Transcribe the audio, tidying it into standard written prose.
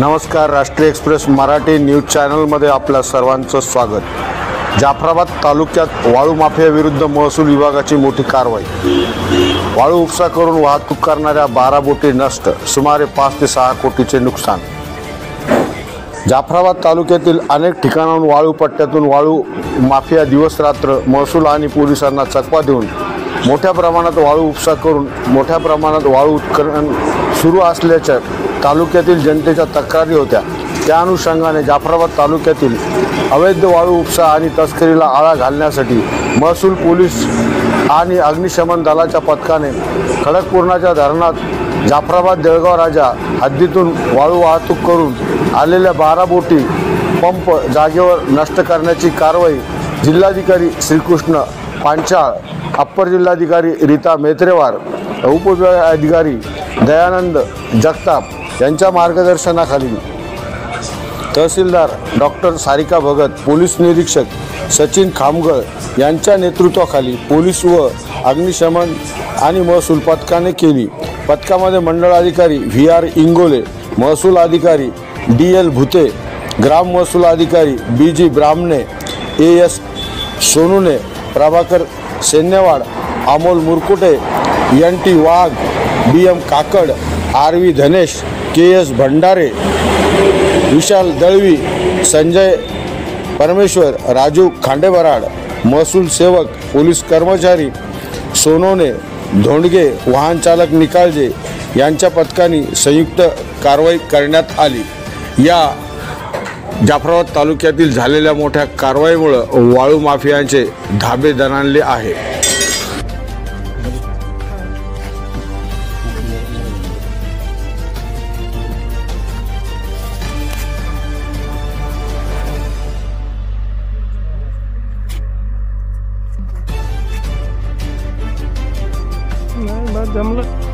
नमस्कार, राष्ट्रीय express Marathi news चॅनलमध्ये आपल्या सर्वांचं स्वागत। जाफराबाद तालुक्यात वाळू माफियाविरुद्ध महसूल विभागाची मोठी कारवाई। वाळू उपसा करून वाहतूक करणाऱ्या 12 बोटी नष्ट, सुमारे 5 ते 6 कोटीचे नुकसान। जाफराबाद तालुक्यातील अनेक ठिकाणाहून वाळू पट्ट्यातून वाळू माफिया दिवस रात्र महसूल आणि पोलिसांना चकवा देऊन मोठ्या प्रमाणात वाळू उपसा करून मोठ्या प्रमाणात वाळू उत्खनन सुरू असल्याच्या तालुक्यातील जनतेच्या तक्रारी होत्या। त्या अनुषंगाने जाफराबाद तालुक्यातील अवैध वाळू उपसा आणि तस्करीला आळा घालण्यासाठी महसूल पोलीस आणि अग्निशमन दलाच्या पथकाने खडकपूर्णाच्या धरणात जाफराबाद देळगाव राजा हद्दीतून वाळू वाहतूक करून आलेल्या 12 बोटी पंप जागेवर नष्ट करण्याची कारवाई जिल्हाधिकारी श्रीकृष्ण पांचाळ, अप्पर जिल्हाधिकारी रीता मेत्रेवार, उपविभागाधिकारी दयानंद जगताप यांच्या मार्गदर्शनाखाली तहसीलदार डॉक्टर सारिका भगत, पोलीस निरीक्षक सचिन खामगळ यांच्या नेतृत्वाखाली पोलीस व अग्निशमन आणि महसूल पथकाने केली। पथकामध्ये मंडळ अधिकारी VR इंगोले, महसूल अधिकारी DL भुते, ग्राम महसूल अधिकारी BG ब्राह्मणे, AS सोनुने, प्रभाकर सेन्यवाड, अमोल मुरकुटे, NT वाघ, BM काकड, RV धनेश, KS भंडारे, विशाल दळवी, संजय परमेश्वर, राजू खांडेबराड, महसूल सेवक, पोलीस कर्मचारी सोनोने, धोंडगे, वाहन चालक निकाळजे यांच्या पथकाने संयुक्त कारवाई करण्यात आली। या जाफराबाद तालुक्यातील झालेल्या मोठ्या कारवाईमुळे वाळू माफियांचे धाबे दणाणले आहे। नाही, जमलं।